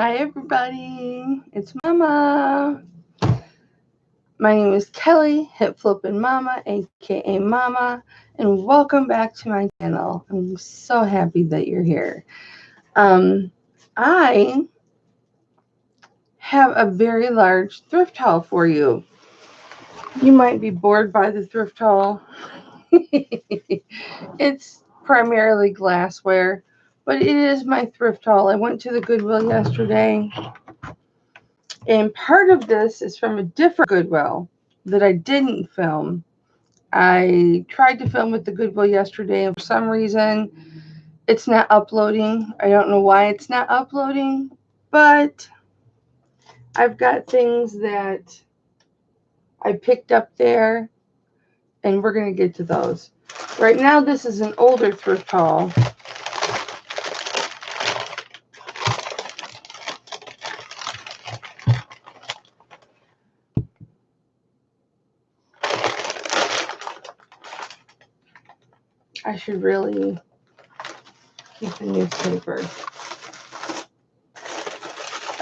Hi everybody, it's Mama. My name is Kelly, Hipflippinmamma, aka Mama, and welcome back to my channel. I'm so happy that you're here. I have a very large thrift haul for you. You might be bored by the thrift haul. It's primarily glassware, but it is my thrift haul. I went to the Goodwill yesterday. And part of this is from a different Goodwill that I didn't film. I tried to film with the Goodwill yesterday, and for some reason, it's not uploading. I don't know why it's not uploading, but I've got things that I picked up there, and we're going to get to those. Right now, this is an older thrift haul. I should really keep the newspaper.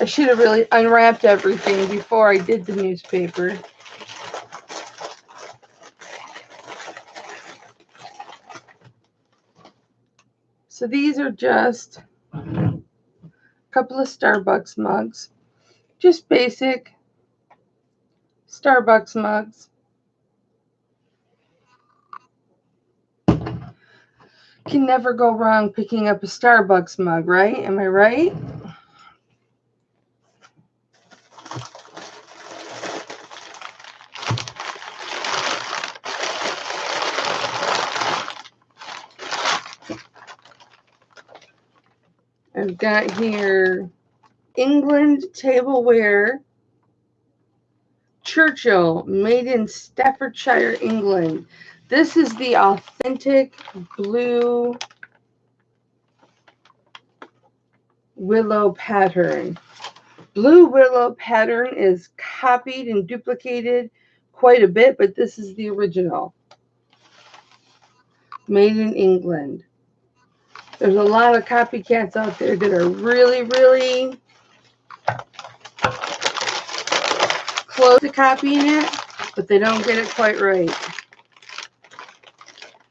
I should have really unwrapped everything before I did the newspaper. So these are just a couple of Starbucks mugs. Just basic Starbucks mugs. Can never go wrong picking up a Starbucks mug, right? Am I right? I've got here England tableware, Churchill, made in Staffordshire, England. This is the authentic blue willow pattern. Blue willow pattern is copied and duplicated quite a bit, but this is the original. Made in England. There's a lot of copycats out there that are really, really close to copying it, but they don't get it quite right.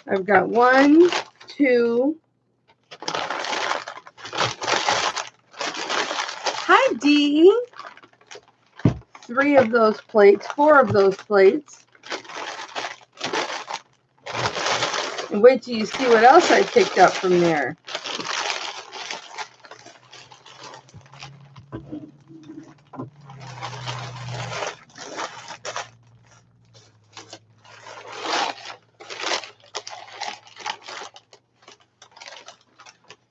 I've got 1, 2. Hi, Dee. 3 of those plates, 4 of those plates. And wait till you see what else I picked up from there.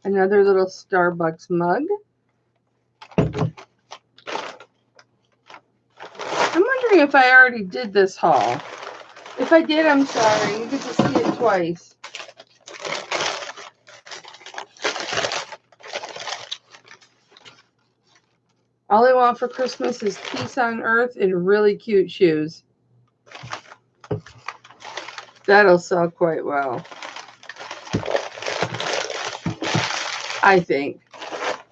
Another little Starbucks mug. I'm wondering if I already did this haul. If I did, I'm sorry. You get to see it twice. All I want for Christmas is peace on earth and really cute shoes. That'll sell quite well, I think.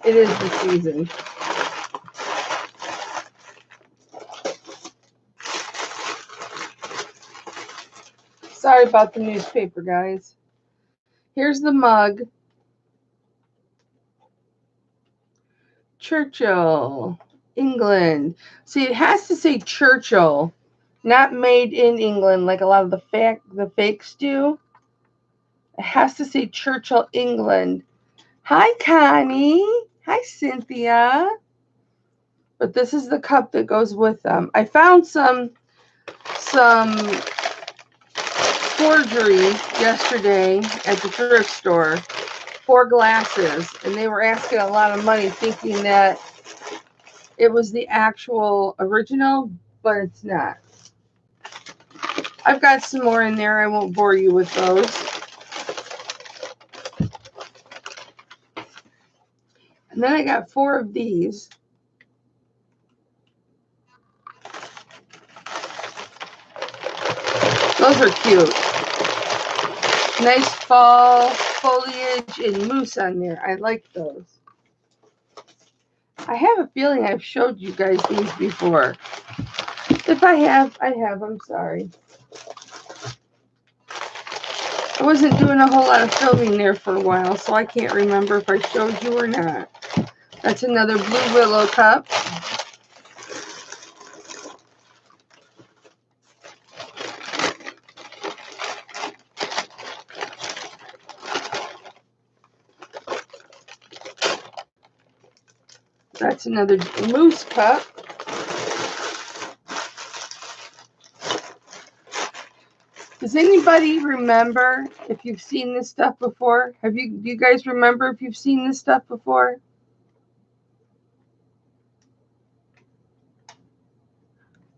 It is the season. Sorry about the newspaper, guys. Here's the mug. Churchill, England. See, it has to say Churchill, not made in England like a lot of the fakes do. It has to say Churchill, England. Hi, Connie. Hi, Cynthia. But this is the cup that goes with them. I found some forgery yesterday at the thrift store for glasses, and they were asking a lot of money thinking that it was the actual original, but it's not. I've got some more in there. I won't bore you with those. And then I got 4 of these. Those are cute. Nice fall foliage and moose on there. I like those. I have a feeling I've showed you guys these before. If I have, I'm sorry. I wasn't doing a whole lot of filming there for a while, so I can't remember if I showed you or not. That's another blue willow cup. That's another moose cup. Does anybody remember if you've seen this stuff before? Do you guys remember if you've seen this stuff before?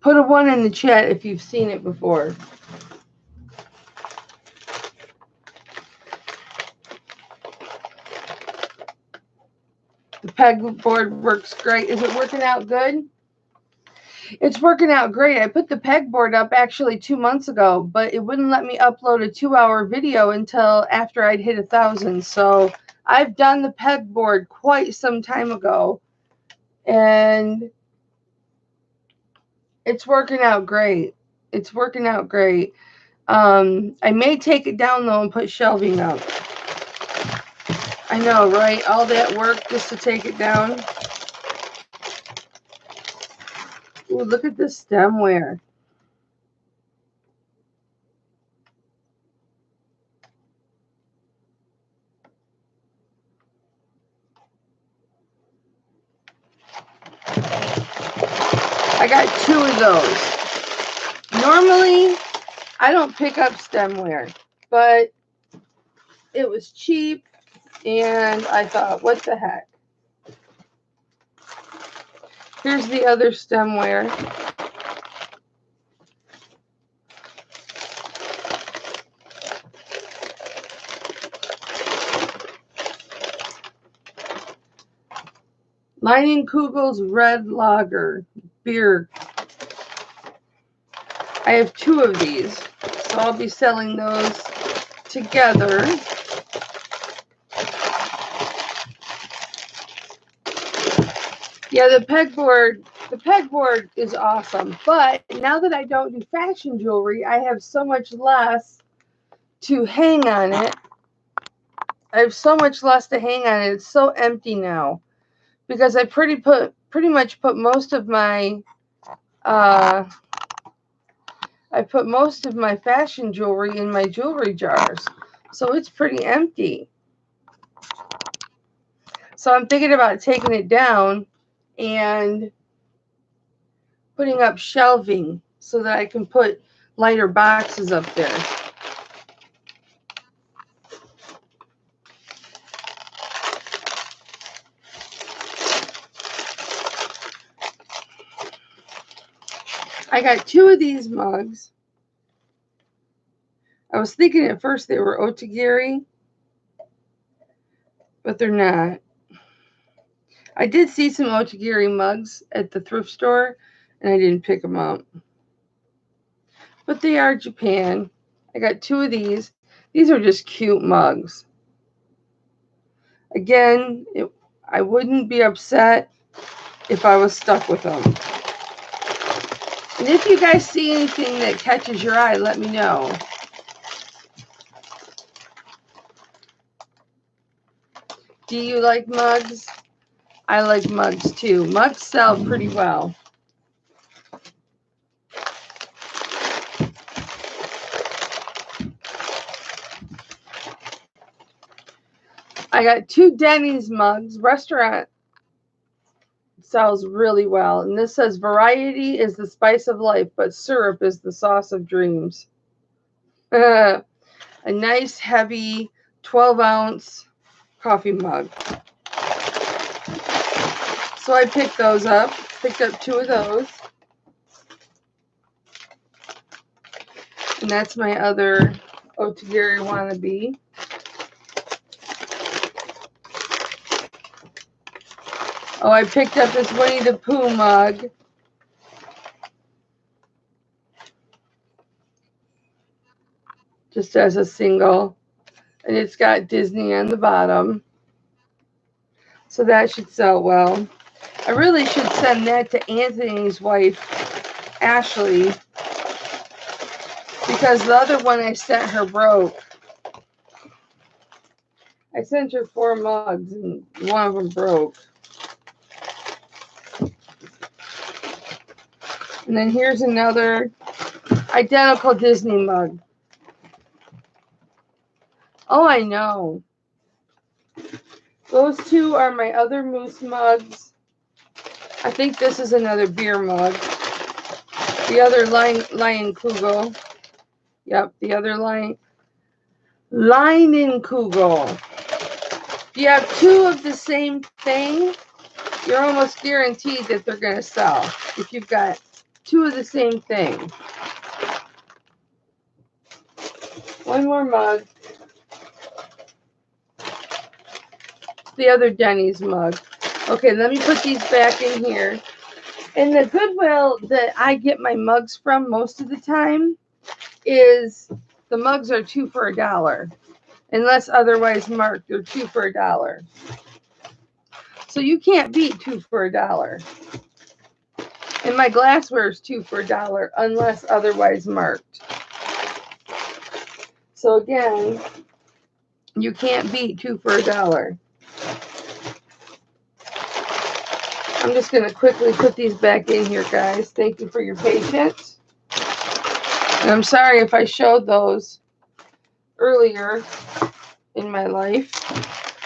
Put a 1 in the chat if you've seen it before. The pegboard works great. Is it working out good? It's working out great. I put the pegboard up actually 2 months ago, but it wouldn't let me upload a 2-hour video until after I'd hit 1,000. So I've done the pegboard quite some time ago, and it's working out great. It's working out great. I may take it down though and put shelving up. I know, right? All that work just to take it down. Ooh, look at this stemware. I got 2 of those. Normally, I don't pick up stemware, but it was cheap, and I thought, what the heck? Here's the other stemware. Leinenkugel's Red Lager beer. I have 2 of these, so I'll be selling those together. Yeah, the pegboard is awesome, but now that I don't do fashion jewelry, I have so much less to hang on it. I have so much less to hang on it. It's so empty now because I pretty much put most of my fashion jewelry in my jewelry jars, so it's pretty empty. So I'm thinking about taking it down and putting up shelving so that I can put lighter boxes up there. I got 2 of these mugs. I was thinking at first they were otagiri, but they're not. I did see some otagiri mugs at the thrift store, and I didn't pick them up. But they are Japan. I got 2 of these. These are just cute mugs. Again, I wouldn't be upset if I was stuck with them. And if you guys see anything that catches your eye, let me know. Do you like mugs? I like mugs too. Mugs sell pretty well. I got 2 Denny's mugs. Restaurant sells really well. And this says, variety is the spice of life, but syrup is the sauce of dreams. A nice, heavy 12-ounce coffee mug. So I picked those up. Picked up 2 of those. And that's my other otagiri wannabe. Oh, I picked up this Winnie the Pooh mug. Just as a single. And it's got Disney on the bottom. So that should sell well. I really should send that to Anthony's wife, Ashley, because the other one I sent her broke. I sent her 4 mugs and one of them broke. And then here's another identical Disney mug. Oh, I know. Those 2 are my other moose mugs. I think this is another beer mug. The other Lion Kugel. Yep, the other Lion Kugel. If you have 2 of the same thing, you're almost guaranteed that they're going to sell. If you've got 2 of the same thing. One more mug. The other Denny's mug. Okay, let me put these back in here. And the Goodwill that I get my mugs from most of the time is the mugs are 2 for $1. Unless otherwise marked, they're 2 for $1. So you can't beat 2 for $1. And my glassware is 2 for $1 unless otherwise marked. So again, you can't beat 2 for $1. I'm just going to quickly put these back in here, guys. Thank you for your patience. And I'm sorry if I showed those earlier in my life.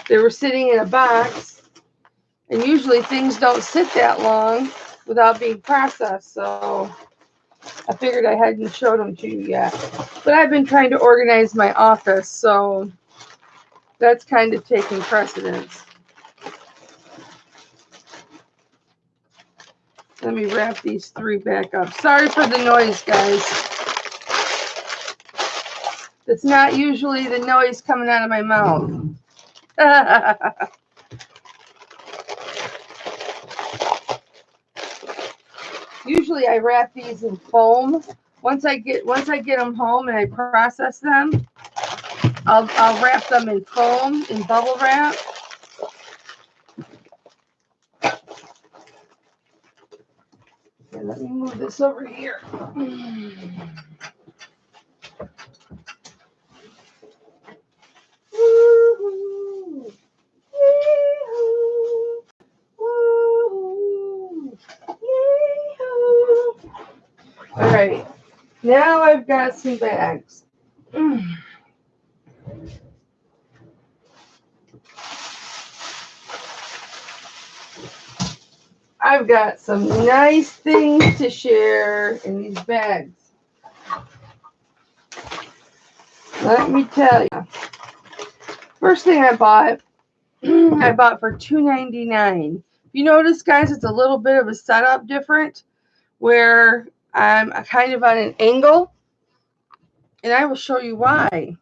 They were sitting in a box, and usually things don't sit that long without being processed, so I figured I hadn't showed them to you yet. But I've been trying to organize my office, so that's kind of taking precedence. Let me wrap these 3 back up. Sorry for the noise, guys. It's not usually the noise coming out of my mouth. Usually I wrap these in foam. Once I get them home and I process them, I'll wrap them in foam, in bubble wrap. Okay, let me move this over here. Woo-hoo. Yee-hoo. Woo-hoo. Yee-hoo. All right, now I've got some bags. I've got some nice things to share in these bags. Let me tell you. First thing I bought, I bought for $2.99. You notice, guys, it's a little bit of a setup different, where I'm kind of on an angle, and I will show you why.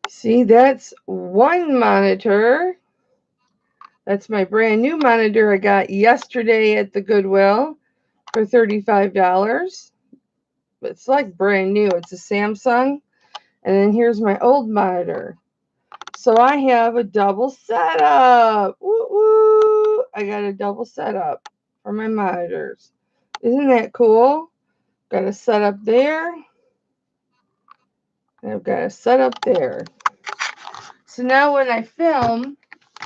See, that's one monitor. That's my brand new monitor I got yesterday at the Goodwill for $35. It's like brand new. It's a Samsung. And then here's my old monitor. So I have a double setup. Woo woo! I got a double setup for my monitors. Isn't that cool? Got a setup there. And I've got a setup there. So now when I film,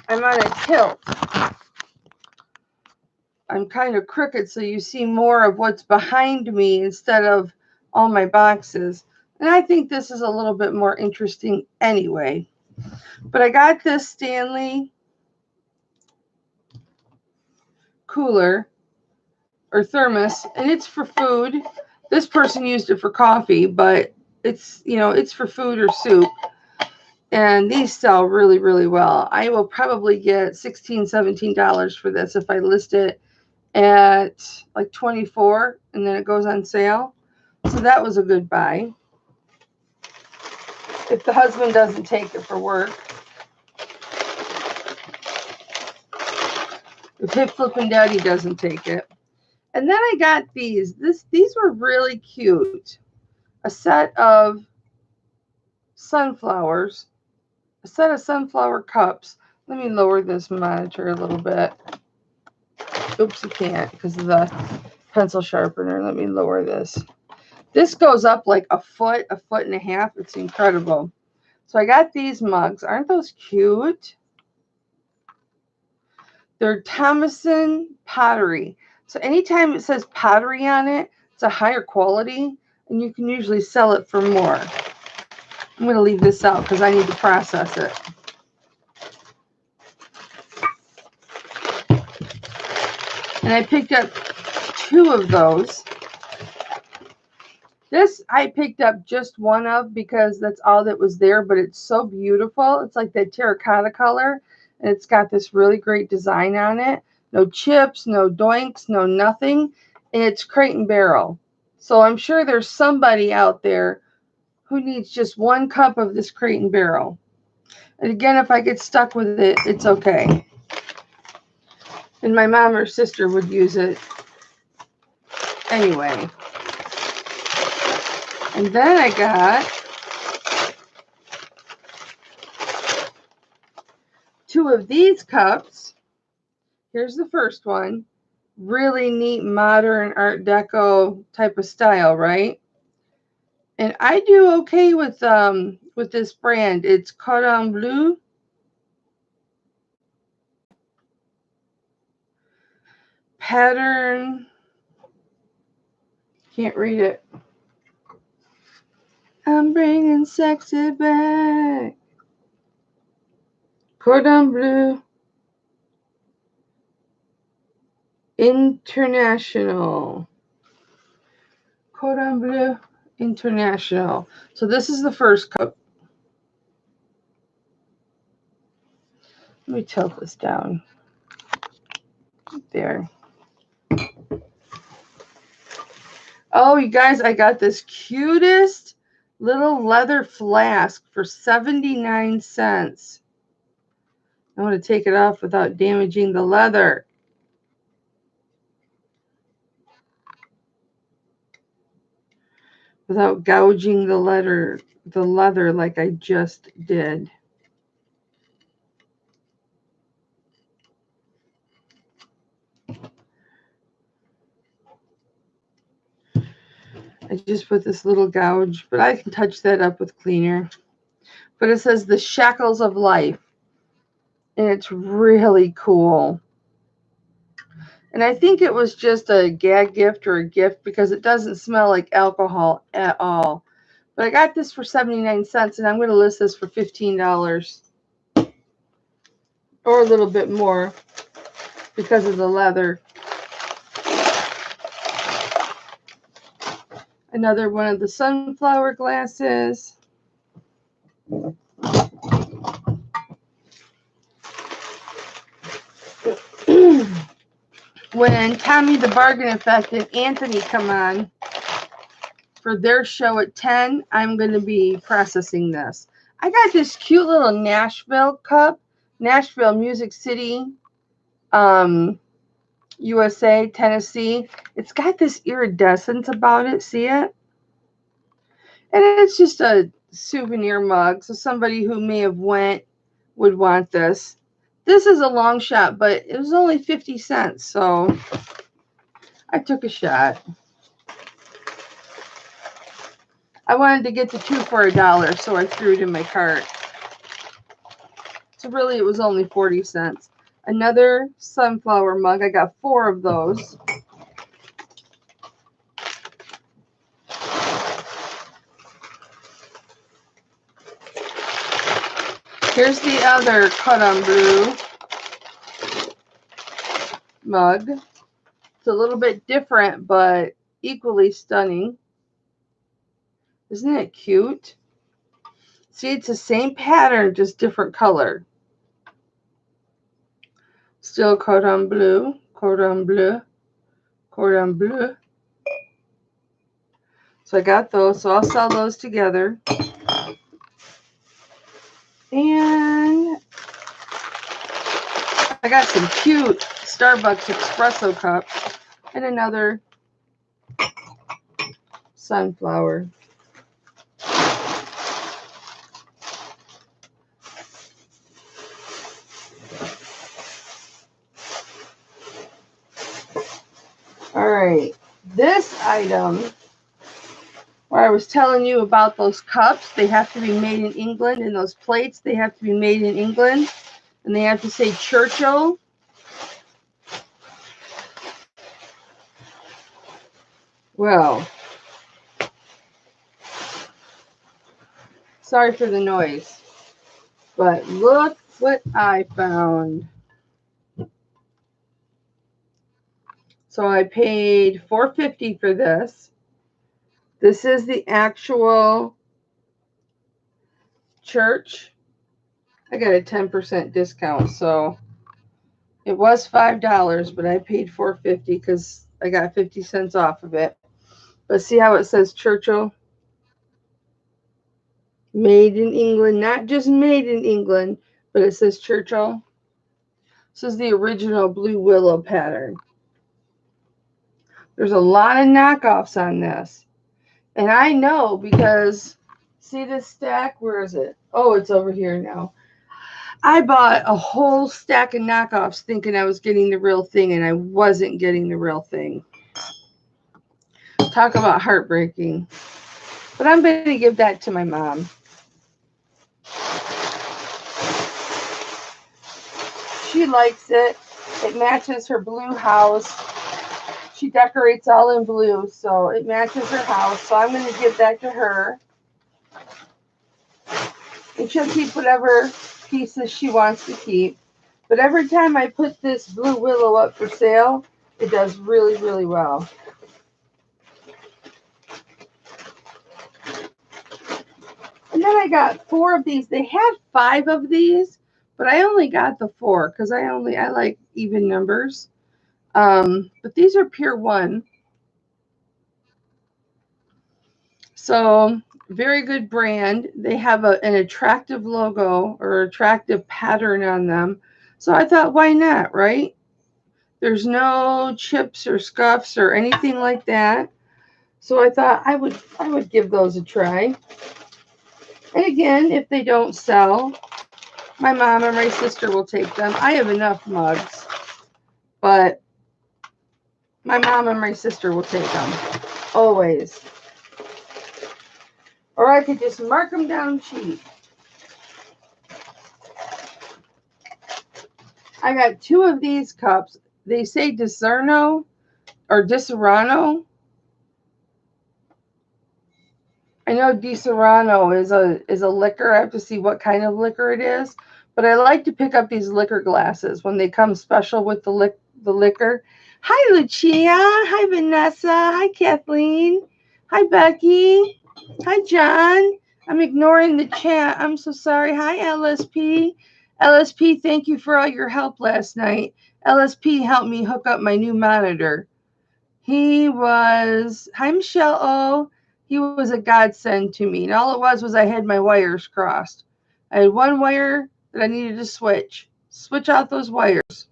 I'm on a tilt. I'm kind of crooked, so you see more of what's behind me instead of all my boxes. And I think this is a little bit more interesting anyway. But I got this Stanley cooler or thermos, and it's for food. This person used it for coffee, but it's, you know, it's for food or soup. And these sell really, really well. I will probably get $16, $17 for this if I list it at like $24 and then it goes on sale. So that was a good buy. If the husband doesn't take it for work. If Hipflippin' Daddy doesn't take it. And then I got these. These were really cute. A set of sunflowers. A set of sunflower cups. Let me lower this monitor a little bit. Oops, I can't because of the pencil sharpener. Let me lower this. This goes up like a foot and a half. It's incredible. So I got these mugs. Aren't those cute? They're Thomason pottery. So anytime it says pottery on it, it's a higher quality, and you can usually sell it for more. I'm going to leave this out because I need to process it. And I picked up 2 of those. This I picked up just one of because that's all that was there, but it's so beautiful. It's like that terracotta color, and it's got this really great design on it. No chips, no doinks, no nothing, and it's crate and barrel. So I'm sure there's somebody out there who needs just 1 cup of this crate and barrel. And again, if I get stuck with it, it's okay. And my mom or sister would use it anyway. And then I got 2 of these cups. Here's the first one. Really neat modern Art Deco type of style, right? And I do okay with this brand. It's Cordon Bleu. Pattern. Can't read it. I'm bringing sexy back. Cordon Bleu International. Cordon Bleu International. So this is the first cup. Let me tilt this down. There. Oh, you guys, I got this cutest little leather flask for 79 cents. I want to take it off without damaging the leather. Without gouging the leather like I just did. I just put this little gouge, but I can touch that up with cleaner. But it says the shackles of life. And it's really cool. And I think it was just a gag gift or a gift because it doesn't smell like alcohol at all. But I got this for 79 cents, and I'm going to list this for $15 or a little bit more because of the leather. Another one of the sunflower glasses. When Tommy the Bargain Effect and Anthony come on for their show at 10, I'm going to be processing this. I got this cute little Nashville cup. Nashville, Music City, USA, Tennessee. It's got this iridescence about it. See it? And it's just a souvenir mug. So somebody who may have went would want this. This is a long shot, but it was only 50 cents. So I took a shot. I wanted to get the 2 for $1, so I threw it in my cart. So really, it was only 40 cents. Another sunflower mug. I got 4 of those. Here's the other Cordon Bleu mug. It's a little bit different, but equally stunning. Isn't it cute? See, it's the same pattern, just different color. Still Cordon Bleu, Cordon Bleu, Cordon Bleu. So I got those, so I'll sell those together. And I got some cute Starbucks espresso cups. and another sunflower. All right, this item, where I was telling you about those cups, they have to be made in England, and those plates, they have to be made in England, and they have to say Churchill. Well, sorry for the noise, but look what I found. So I paid $4.50 for this. This is the actual church. I got a 10% discount, so it was $5, but I paid $4.50 because I got 50 cents off of it. But see how it says Churchill? Made in England, not just made in England, but it says Churchill. This is the original Blue Willow pattern. There's a lot of knockoffs on this. And I know because, see this stack? Where is it? Oh, it's over here now. I bought a whole stack of knockoffs thinking I was getting the real thing, and I wasn't getting the real thing. Talk about heartbreaking. But I'm going to give that to my mom. She likes it. It matches her blue house. She decorates all in blue, so it matches her house. So I'm going to give that to her. And she'll keep whatever pieces she wants to keep. But every time I put this Blue Willow up for sale, it does really, really well. And then I got 4 of these. They had 5 of these, but I only got the 4 because I like even numbers. But these are Pure One. So very good brand. They have an attractive logo or attractive pattern on them. So I thought, why not, right? There's no chips or scuffs or anything like that. So I thought I would give those a try. And again, if they don't sell, my mom or my sister will take them. I have enough mugs, but my mom and my sister will take them. Always. Or I could just mark them down cheap. I got 2 of these cups. They say Disaronno or Disaronno. I know Disaronno is a liquor. I have to see what kind of liquor it is. But I like to pick up these liquor glasses when they come special with the liquor. Hi, Lucia. Hi, Vanessa. Hi, Kathleen. Hi, Becky. Hi, John. I'm ignoring the chat. I'm so sorry. Hi, LSP. LSP, thank you for all your help last night. LSP helped me hook up my new monitor. Hi, Michelle O. He was a godsend to me. And all it was I had my wires crossed. I had one wire that I needed to switch. Switch out those wires.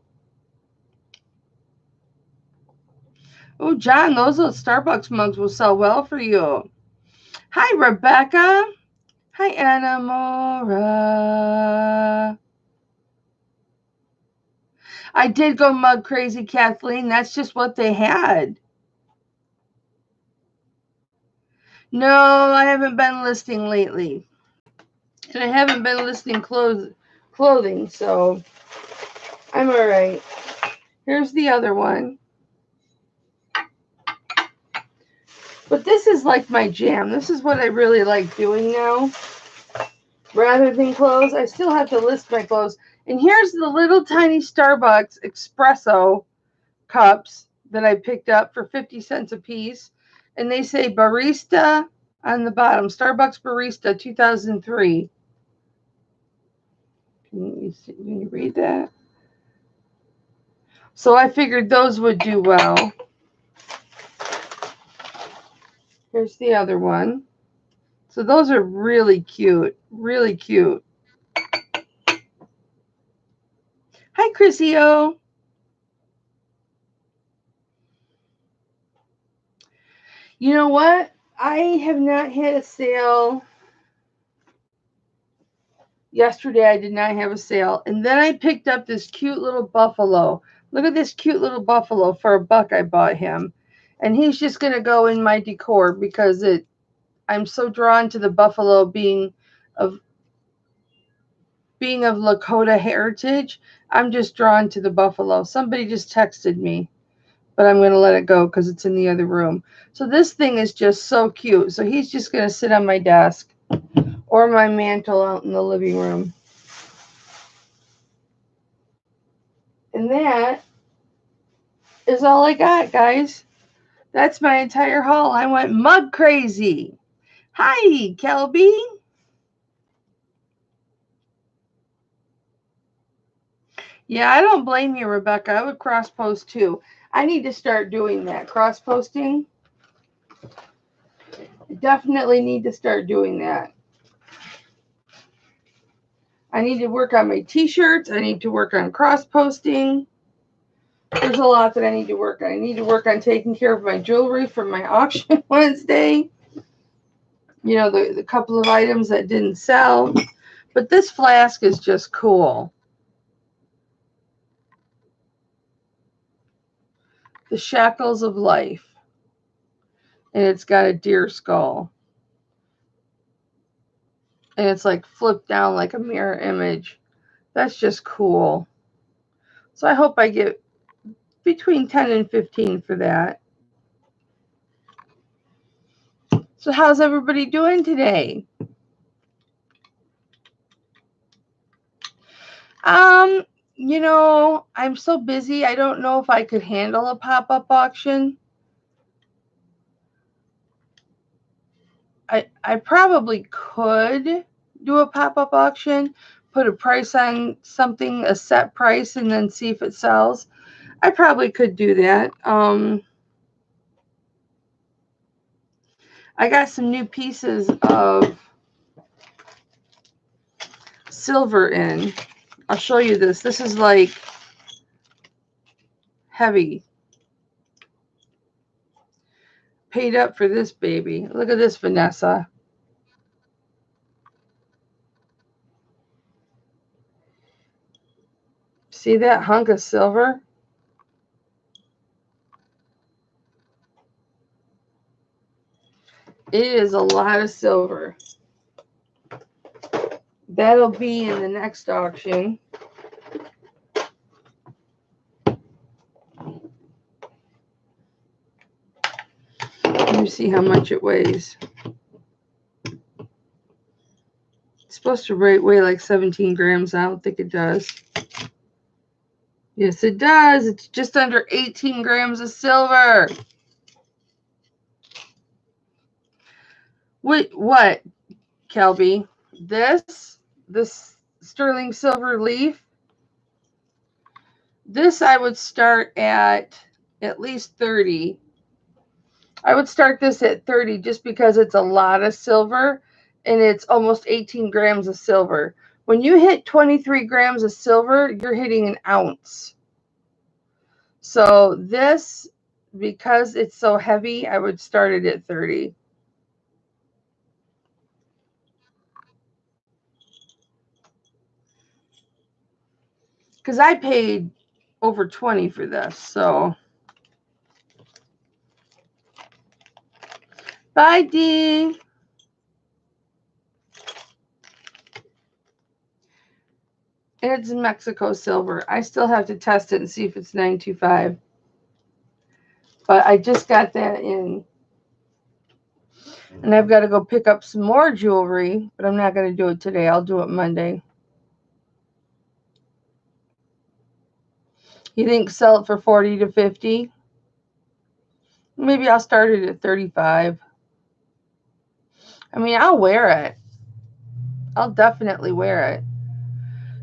Oh, John, those little Starbucks mugs will sell well for you. Hi, Rebecca. Hi, Anna Mora. I did go mug crazy, Kathleen. That's just what they had. No, I haven't been listing lately. And I haven't been listing clothing, so I'm all right. Here's the other one. But this is like my jam. This is what I really like doing now. Rather than clothes, I still have to list my clothes. And here's the little tiny Starbucks espresso cups that I picked up for 50 cents a piece. And they say barista on the bottom. Starbucks Barista 2003. Can you read that? So I figured those would do well. Here's the other one. So those are really cute. Really cute. Hi, Chrissy O. You know what? I have not had a sale. Yesterday I did not have a sale. And then I picked up this cute little buffalo. Look at this cute little buffalo for $1 I bought him. And he's just going to go in my decor because I'm so drawn to the buffalo being of Lakota heritage. I'm just drawn to the buffalo. Somebody just texted me, but I'm going to let it go because it's in the other room. So this thing is just so cute. So he's just going to sit on my desk or my mantle out in the living room. And that is all I got, guys. That's my entire haul. I went mug crazy. Hi, Kelby. Yeah, I don't blame you, Rebecca. I would cross post too. I need to start doing that. Cross posting. Definitely need to start doing that. I need to work on my t-shirts. I need to work on cross posting. There's a lot that I need to work on. I need to work on taking care of my jewelry for my auction Wednesday. You know, the couple of items that didn't sell. But this flask is just cool. The Shackles of Life. And it's got a deer skull. And it's like flipped down like a mirror image. That's just cool. So I hope I get between 10 and 15 for that. So how's everybody doing today? You know, I'm so busy. I don't know if I could handle a pop-up auction. I probably could do a pop-up auction, put a price on something, a set price, and then see if it sells. I probably could do that. I got some new pieces of silver in. I'll show you this. This is like heavy. Paid up for this baby. Look at this, Vanessa. See that hunk of silver? It is a lot of silver. That'll be in the next auction. Let me see how much it weighs. It's supposed to weigh like 17 grams. I don't think it does. Yes, it does. It's just under 18 grams of silver. Wait, what, Kelby? This sterling silver leaf, this I would start at least 30. I would start this at 30 just because it's a lot of silver and it's almost 18 grams of silver. When you hit 23 grams of silver, you're hitting an ounce. So this, because it's so heavy, I would start it at 30. Because I paid over 20 for this, so. Bye, Dee. It's Mexico silver. I still have to test it and see if it's 925. But I just got that in. And I've got to go pick up some more jewelry, but I'm not going to do it today. I'll do it Monday. You think sell it for 40 to 50? Maybe I'll start it at 35. I mean, I'll wear it. I'll definitely wear it.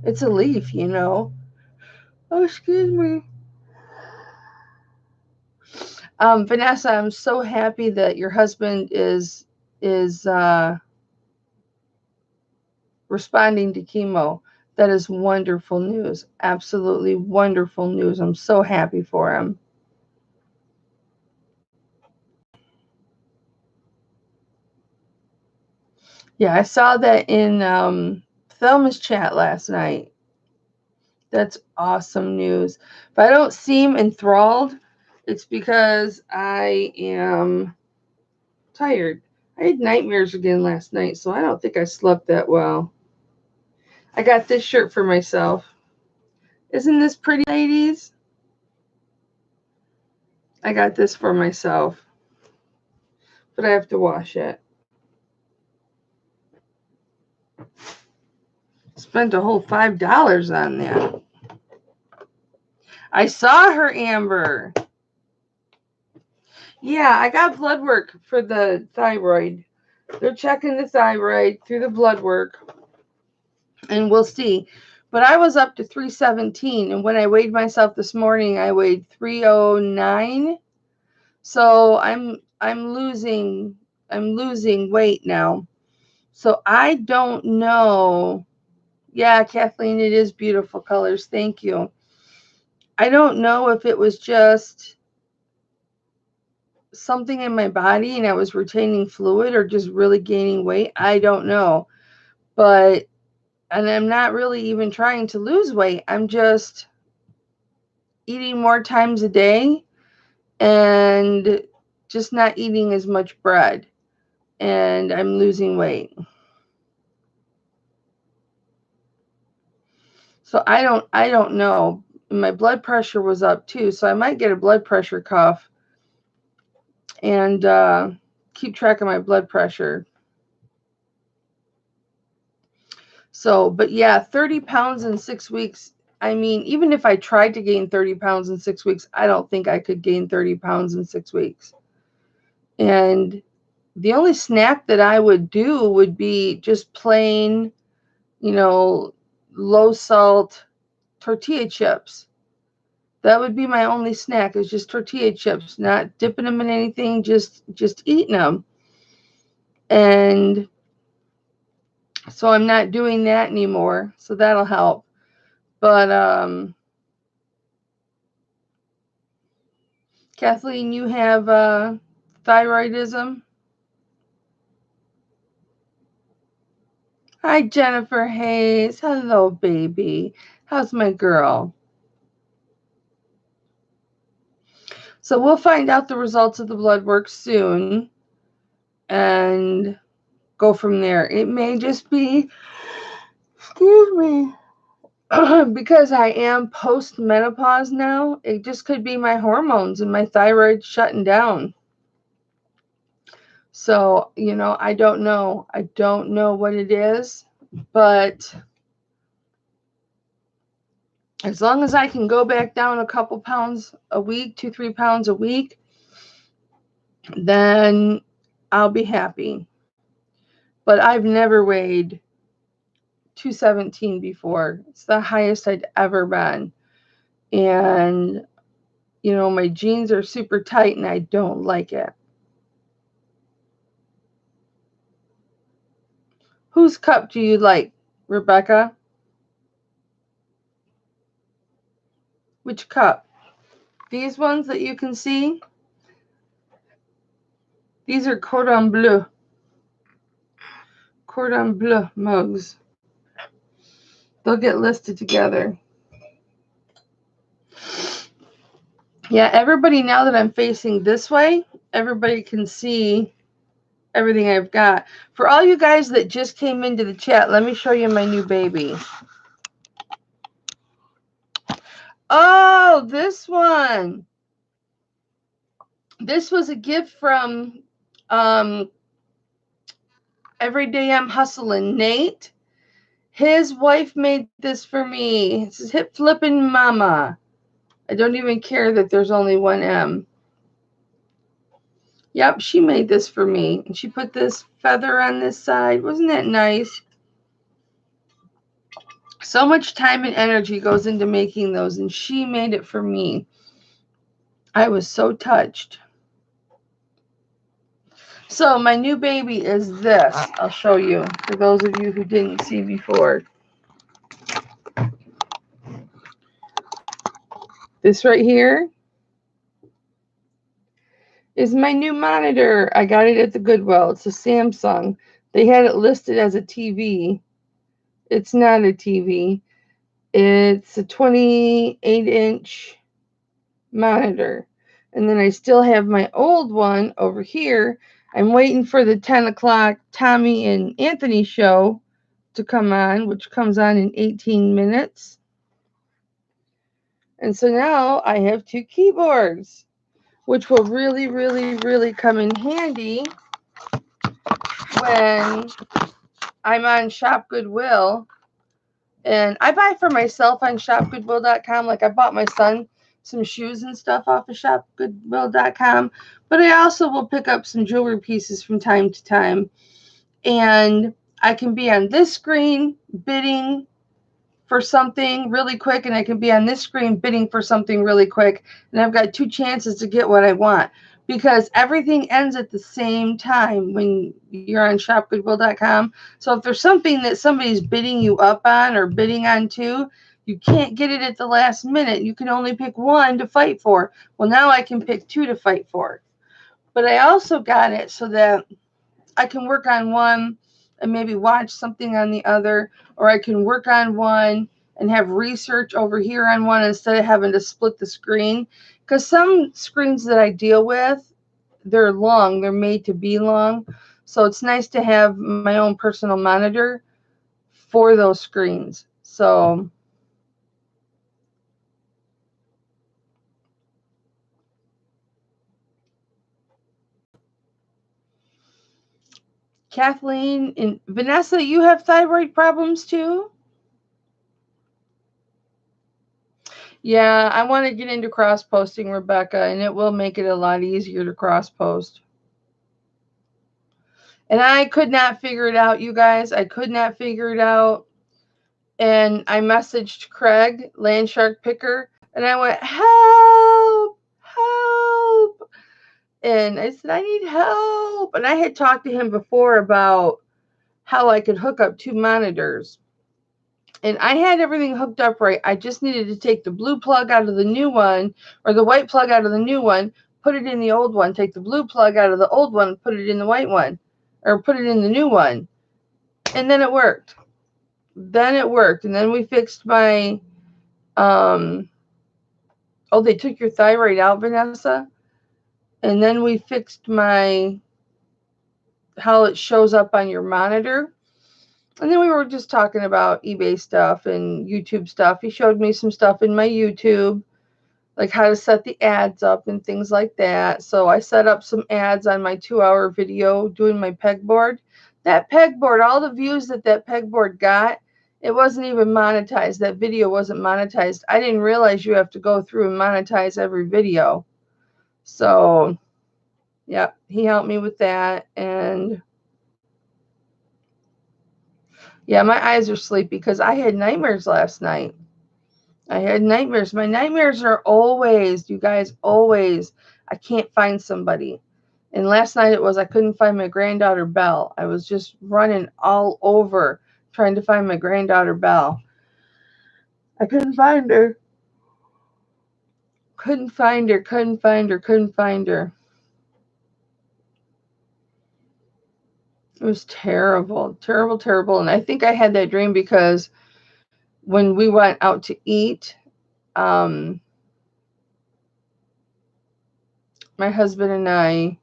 It's a leaf, you know. Oh, excuse me. Vanessa, I'm so happy that your husband is responding to chemo. That is wonderful news. Absolutely wonderful news. I'm so happy for him. Yeah, I saw that in Thelma's chat last night. That's awesome news. If I don't seem enthralled, it's because I am tired. I had nightmares again last night, so I don't think I slept that well. I got this shirt for myself. Isn't this pretty, ladies? I got this for myself, but I have to wash it. Spent a whole $5 on that. I saw her, Amber. Yeah, I got blood work for the thyroid. They're checking the thyroid through the blood work, and we'll see. But I was up to 317, and when I weighed myself this morning, I weighed 309. So I'm losing weight now. So I don't know. Yeah, Kathleen, it is beautiful colors. Thank you. I don't know if it was just something in my body and I was retaining fluid or just really gaining weight. I don't know. And I'm not really even trying to lose weight. I'm just eating more times a day and just not eating as much bread. And I'm losing weight. So I don't know. My blood pressure was up too, so I might get a blood pressure cuff and keep track of my blood pressure. So, but yeah, 30 pounds in 6 weeks. I mean, even if I tried to gain 30 pounds in 6 weeks, I don't think I could gain 30 pounds in 6 weeks. And the only snack that I would do would be just plain, low salt tortilla chips. That would be my only snack, is just tortilla chips, not dipping them in anything, just eating them. And so I'm not doing that anymore. So that'll help. But Kathleen, you have thyroidism? Hi, Jennifer Hayes. Hello, baby. How's my girl? So we'll find out the results of the blood work soon and go from there. It may just be, excuse me, because I am post-menopause now. It just could be my hormones and my thyroid shutting down. So, I don't know. I don't know what it is, but as long as I can go back down a couple pounds a week, 2-3 pounds a week, then I'll be happy. But I've never weighed 217 before. It's the highest I'd ever been. And, my jeans are super tight and I don't like it. Whose cup do you like, Rebecca? Which cup? These ones that you can see? These are cordon bleu. Cordon bleu mugs. They'll get listed together. Yeah, everybody, now that I'm facing this way, everybody can see everything I've got. For all you guys that just came into the chat, let me show you my new baby. Oh, this one. This was a gift from Every Day I'm Hustling, Nate. His wife made this for me. This is Hipflippinmamma. I don't even care that there's only one M. Yep, she made this for me. And she put this feather on this side. Wasn't that nice? So much time and energy goes into making those, and she made it for me. I was so touched. So my new baby is this. I'll show you for those of you who didn't see before. This right here is my new monitor. I got it at the Goodwill. It's a Samsung. They had it listed as a TV. It's not a TV. It's a 28-inch monitor. And then I still have my old one over here. I'm waiting for the 10 o'clock Tommy and Anthony show to come on, which comes on in 18 minutes. And so now I have 2 keyboards, which will really, really, really come in handy when I'm on Shop Goodwill. And I buy for myself on shopgoodwill.com. Like I bought my son some shoes and stuff off of shopgoodwill.com. But I also will pick up some jewelry pieces from time to time. And I can be on this screen bidding for something really quick, and I can be on this screen bidding for something really quick, and I've got 2 chances to get what I want, because everything ends at the same time when you're on shopgoodwill.com. So if there's something that somebody's bidding you up on or bidding on too, you can't get it at the last minute. You can only pick one to fight for. Well, now I can pick 2 to fight for. But I also got it so that I can work on one and maybe watch something on the other, or I can work on one and have research over here on one instead of having to split the screen. Because some screens that I deal with, they're long, they're made to be long. So it's nice to have my own personal monitor for those screens. So Kathleen and Vanessa, you have thyroid problems too? Yeah, I want to get into cross posting, Rebecca, and it will make it a lot easier to cross post. And I could not figure it out, you guys. I could not figure it out. And I messaged Craig, Landshark Picker, and I went, help, help. And I said, I need help. And I had talked to him before about how I could hook up 2 monitors. And I had everything hooked up right. I just needed to take the blue plug out of the new one, or the white plug out of the new one, put it in the old one, take the blue plug out of the old one, put it in the white one, or put it in the new one. And then it worked. And then we fixed my, oh, they took your thyroid out, Vanessa? And then we fixed my, how it shows up on your monitor. And then we were just talking about eBay stuff and YouTube stuff. He showed me some stuff in my YouTube, like how to set the ads up and things like that. So I set up some ads on my 2-hour video doing my pegboard. That pegboard, all the views that pegboard got, it wasn't even monetized. That video wasn't monetized. I didn't realize you have to go through and monetize every video. So, yeah, he helped me with that. And yeah, my eyes are sleepy because I had nightmares last night. I had nightmares. My nightmares are always, you guys, always, I can't find somebody. And last night it was I couldn't find my granddaughter Belle. I was just running all over trying to find my granddaughter Belle. I couldn't find her. Couldn't find her. It was terrible, terrible, terrible. And I think I had that dream because when we went out to eat, my husband and I,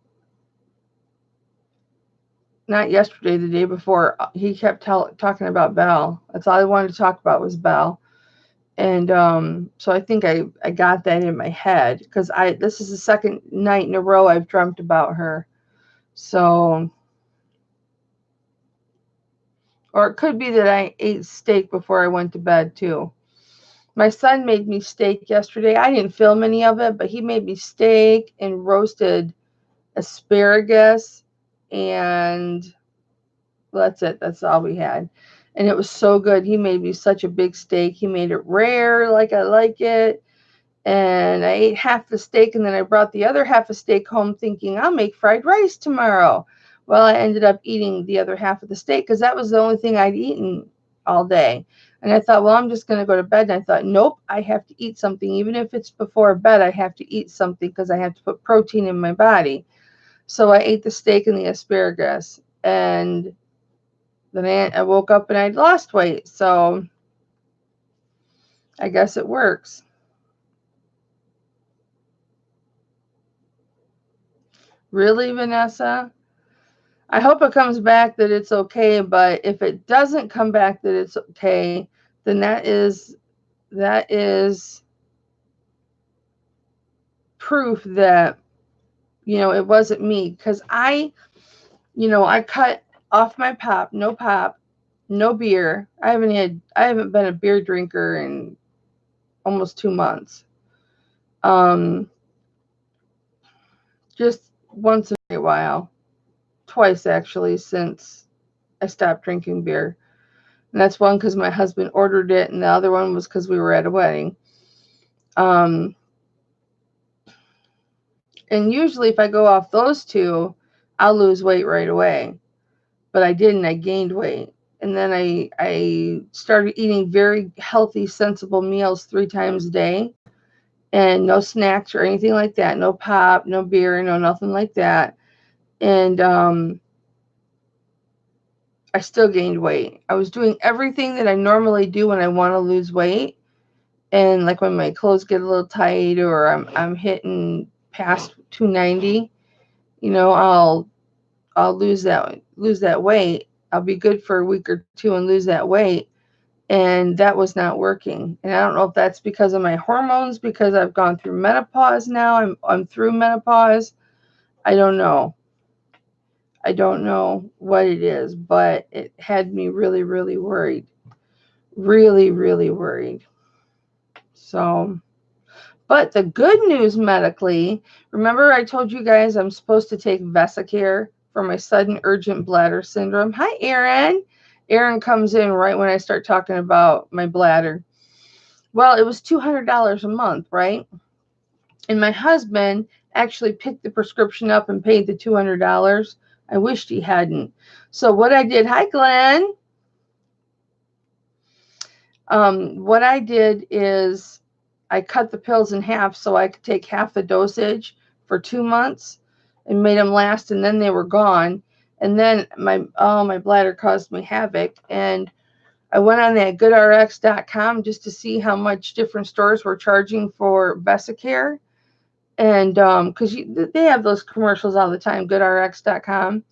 not yesterday, the day before, he kept talking about Belle. That's all I wanted to talk about was Belle. And so I think I got that in my head because this is the second night in a row I've dreamt about her. So, or it could be that I ate steak before I went to bed too. My son made me steak yesterday. I didn't film any of it, but he made me steak and roasted asparagus, and that's it. That's all we had. And it was so good. He made me such a big steak. He made it rare like I like it. And I ate half the steak, and then I brought the other half of steak home thinking I'll make fried rice tomorrow. Well, I ended up eating the other half of the steak because that was the only thing I'd eaten all day. And I thought, well, I'm just going to go to bed. And I thought, nope, I have to eat something. Even if it's before bed, I have to eat something because I have to put protein in my body. So I ate the steak and the asparagus. And Then I woke up and I'd lost weight. So I guess it works. Really, Vanessa? I hope it comes back that it's okay, but if it doesn't come back that it's okay, then that is proof that, it wasn't me, because I cut off my pop, no beer. I haven't been a beer drinker in almost 2 months. Um, just once in a while, twice actually, since I stopped drinking beer. And that's one because my husband ordered it, and the other one was because we were at a wedding. Um, and usually, if I go off those two, I'll lose weight right away. But I didn't. I gained weight. And then I started eating very healthy, sensible meals 3 times a day, and no snacks or anything like that. No pop, no beer, no nothing like that. And I still gained weight. I was doing everything that I normally do when I want to lose weight. And like when my clothes get a little tight or I'm hitting past 290, I'll lose that weight. I'll be good for a week or two and lose that weight. And that was not working. And I don't know if that's because of my hormones, because I've gone through menopause now. I'm through menopause. I don't know. I don't know what it is, but it had me really, really worried. Really, really worried. So, but the good news medically, remember I told you guys I'm supposed to take Vesicare for my sudden urgent bladder syndrome. Hi, Erin. Erin comes in right when I start talking about my bladder. Well, it was $200 a month, right? And my husband actually picked the prescription up and paid the $200. I wished he hadn't. So what I did, hi, Glenn. What I did is I cut the pills in half so I could take half the dosage for 2 months and made them last, and then they were gone. And then my bladder caused me havoc, and I went on that goodrx.com just to see how much different stores were charging for Vesicare, and because they have those commercials all the time, goodrx.com,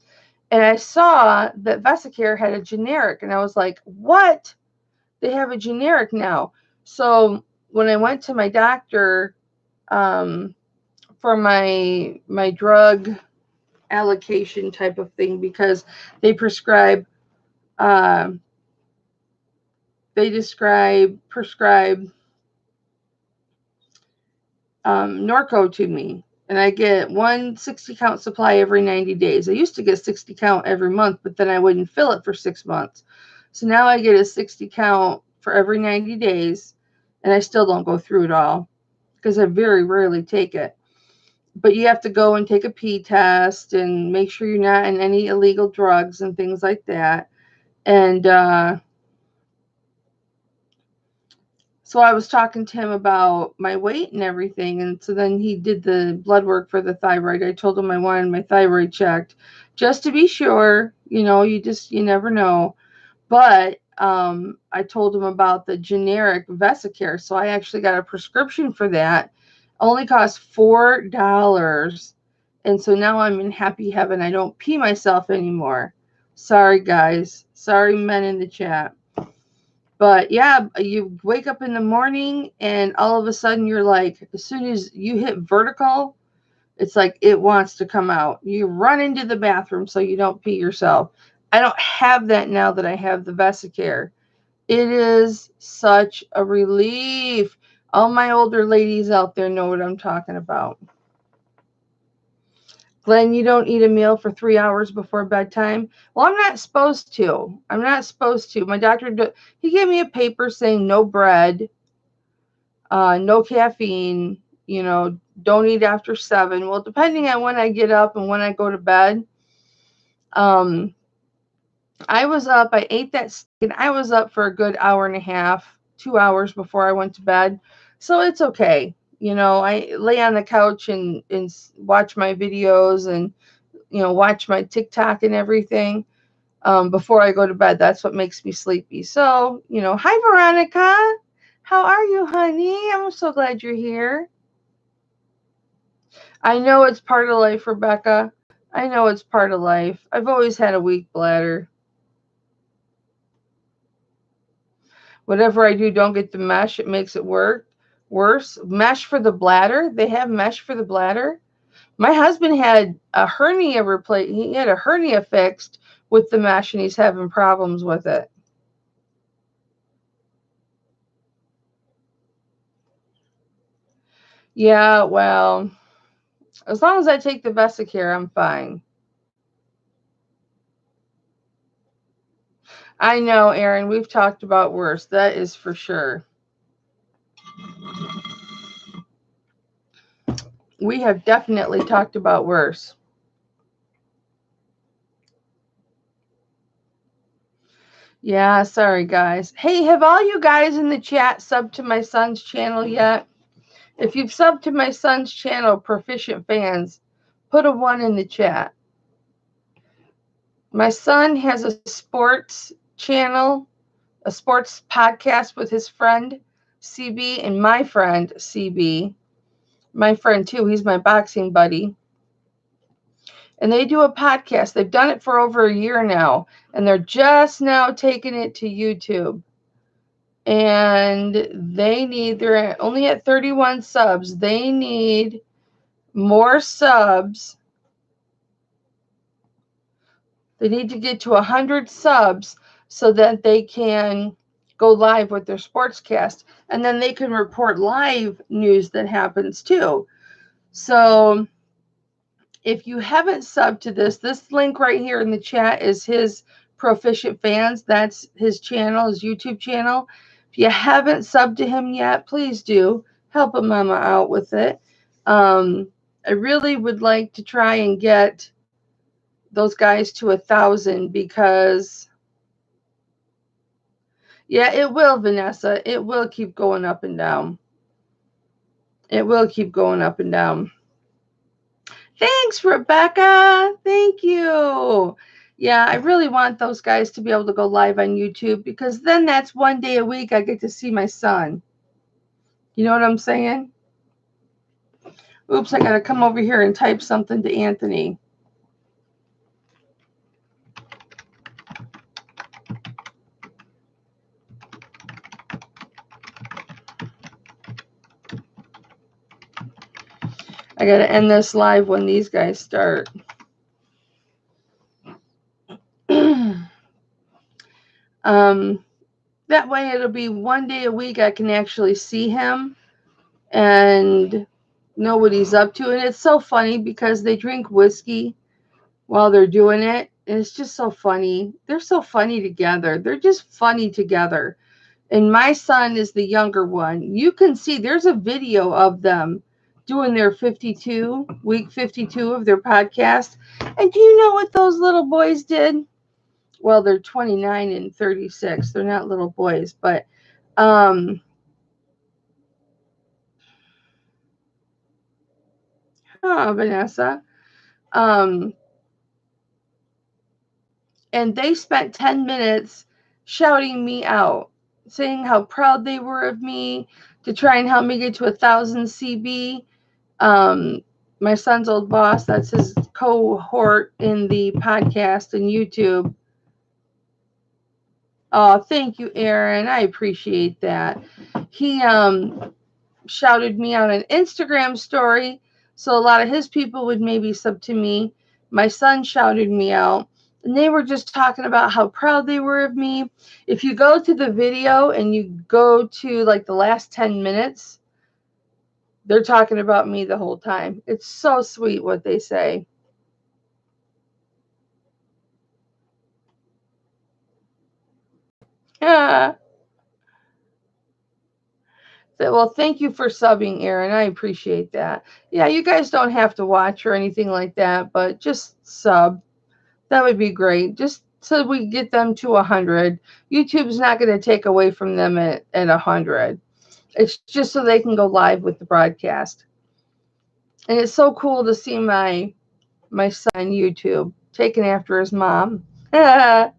and I saw that Vesicare had a generic, and I was like, what? They have a generic now. So when I went to my doctor for my drug allocation type of thing, because they prescribe uh, prescribe Norco to me, and I get one 60 count supply every 90 days. I used to get 60 count every month, but then I wouldn't fill it for 6 months. So now I get a 60 count for every 90 days, and I still don't go through it all because I very rarely take it. But you have to go and take a pee test and make sure you're not in any illegal drugs and things like that. And so I was talking to him about my weight and everything. And so then he did the blood work for the thyroid. I told him I wanted my thyroid checked just to be sure. You never know. But I told him about the generic Vesicare. So I actually got a prescription for that. Only cost $4. And so now I'm in happy heaven. I don't pee myself anymore. Sorry, guys. Sorry, men in the chat. But yeah, you wake up in the morning and all of a sudden you're like, as soon as you hit vertical, it's like it wants to come out. You run into the bathroom so you don't pee yourself. I don't have that now that I have the Vesicare. It is such a relief. All my older ladies out there know what I'm talking about. Glenn, you don't eat a meal for 3 hours before bedtime? Well, I'm not supposed to. My doctor, he gave me a paper saying no bread, no caffeine, don't eat after 7. Well, depending on when I get up and when I go to bed, I ate that steak, and I was up for a good hour and a half, 2 hours before I went to bed. So it's okay. I lay on the couch and watch my videos and, watch my TikTok and everything. before I go to bed. That's what makes me sleepy. So, hi, Veronica. How are you, honey? I'm so glad you're here. I know it's part of life, Rebecca. I know it's part of life. I've always had a weak bladder. Whatever I do, don't get the mesh. It makes it worse. Mesh for the bladder. They have mesh for the bladder. My husband had a hernia replaced. He had a hernia fixed with the mesh, and he's having problems with it. Yeah, well, as long as I take the Vesicare, I'm fine. I know, Erin. We've talked about worse. That is for sure. We have definitely talked about worse. Yeah, sorry, guys. Hey, have all you guys in the chat subbed to my son's channel yet? If you've subbed to my son's channel, Proficient Fans, put a 1 in the chat. My son has a sports channel, a sports podcast with his friend, CB, and my friend, CB. My friend, too. He's my boxing buddy. And they do a podcast. They've done it for over a year now, and they're just now taking it to YouTube. And they're only at 31 subs. They need more subs. They need to get to 100 subs so that they can go live with their sportscast. And then they can report live news that happens too. So if you haven't subbed to this link right here in the chat is his Proficient Fans. That's his channel, his YouTube channel. If you haven't subbed to him yet, please do. Help a mama out with it. I really would like to try and get those guys to 1,000 because, yeah, it will, Vanessa. It will keep going up and down. It will keep going up and down. Thanks, Rebecca. Thank you. Yeah, I really want those guys to be able to go live on YouTube because then that's one day a week I get to see my son. You know what I'm saying? Oops, I got to come over here and type something to Anthony. I got to end this live when these guys start. That way it'll be one day a week I can actually see him and know what he's up to. And it's so funny because they drink whiskey while they're doing it. And it's just so funny. They're so funny together. They're just funny together. And my son is the younger one. You can see there's a video of them doing their week 52 of their podcast. And do you know what those little boys did? Well, they're 29 and 36. They're not little boys, but Vanessa. And they spent 10 minutes shouting me out, saying how proud they were of me to try and help me get to 1,000 CB. My son's old boss, that's his cohort in the podcast and YouTube. Oh, thank you, Aaron. I appreciate that. He shouted me out on Instagram story, so a lot of his people would maybe sub to me. My son shouted me out, and they were just talking about how proud they were of me. If you go to the video and you go to like the last 10 minutes, they're talking about me the whole time. It's so sweet what they say. Yeah. Well, thank you for subbing, Aaron. I appreciate that. Yeah, you guys don't have to watch or anything like that, but just sub. That would be great. Just so we get them to 100. YouTube's not going to take away from them at 100. It's just so they can go live with the broadcast. And it's so cool to see my son on YouTube taking after his mom. So,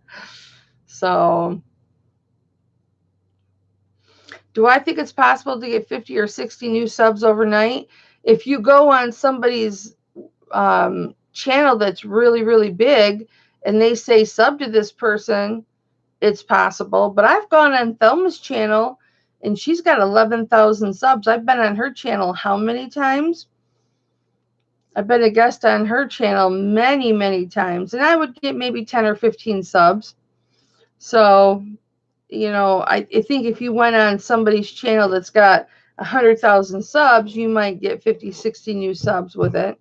do I think it's possible to get 50 or 60 new subs overnight? If you go on somebody's channel that's really, really big and they say sub to this person, it's possible. But I've gone on Thelma's channel and she's got 11,000 subs. I've been on her channel how many times? I've been a guest on her channel many, many times, and I would get maybe 10 or 15 subs. So, I think if you went on somebody's channel that's got 100,000 subs, you might get 50, 60 new subs with it.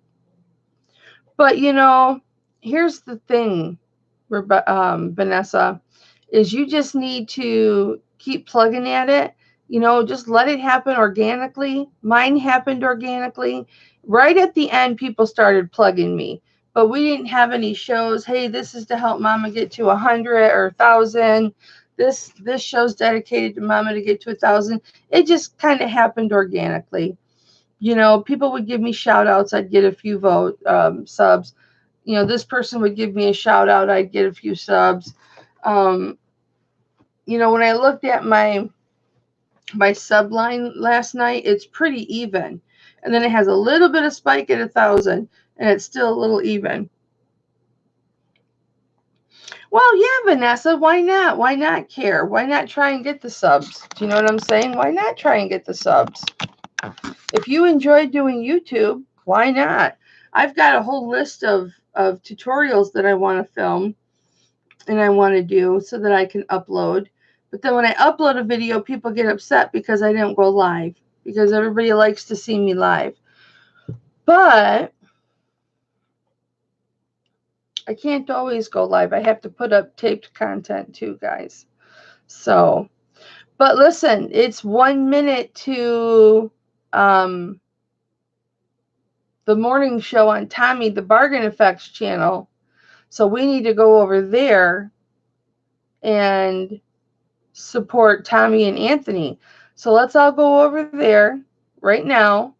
But, here's the thing, Vanessa, is you just need to keep plugging at it. Just let it happen organically. Mine happened organically. Right at the end, people started plugging me, but we didn't have any shows. Hey, this is to help Mama get to 100 or 1,000. This show's dedicated to Mama to get to 1,000. It just kind of happened organically. People would give me shout outs. I'd get a few subs. This person would give me a shout out. I'd get a few subs. When I looked at my sub line last night, it's pretty even. And then it has a little bit of spike at 1,000, and it's still a little even. Well, yeah, Vanessa, why not? Why not care? Why not try and get the subs? Do you know what I'm saying? Why not try and get the subs? If you enjoy doing YouTube, why not? I've got a whole list of tutorials that I want to film and I want to do so that I can upload. But then when I upload a video, people get upset because I didn't go live, because everybody likes to see me live. But I can't always go live. I have to put up taped content too, guys. So, but listen, it's 1 minute to the morning show on Tommy, the Bargain Effects channel. So we need to go over there and support Tommy and Anthony. So let's all go over there right now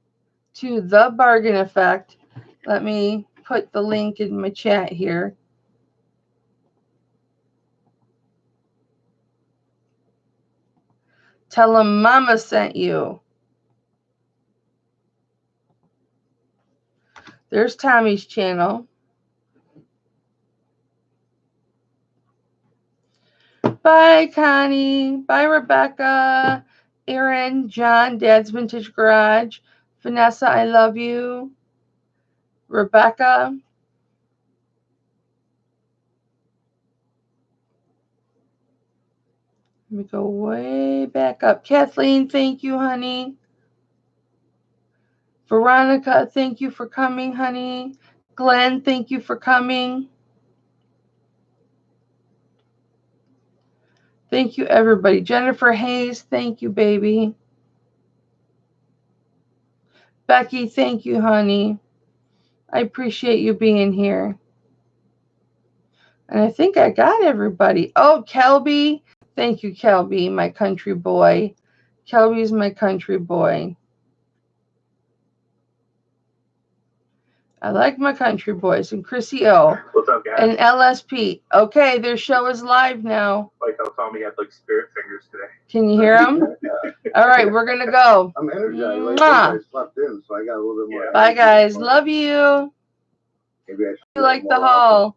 to the Bargain Effect. Let me put the link in my chat here. Tell them Mama sent you. There's Tommy's channel. Bye, Connie. Bye, Rebecca. Aaron, John, Dad's Vintage Garage. Vanessa, I love you. Rebecca. Let me go way back up. Kathleen, thank you, honey. Veronica, thank you for coming, honey. Glenn, thank you for coming. Thank you, everybody. Jennifer Hayes, thank you, baby. Becky, thank you, honey. I appreciate you being here. And I think I got everybody. Oh, Kelby. Thank you, Kelby, my country boy. Kelby's my country boy. I like my country boys. And Chrissy O. What's up, guys? And LSP. Okay, their show is live now. Like how Tommy had like spirit fingers today. Can you hear them? All right, we're going to go. I'm energized. Like I slept in, so I got a little bit more. Bye, guys. Love you. Maybe I should You like the haul.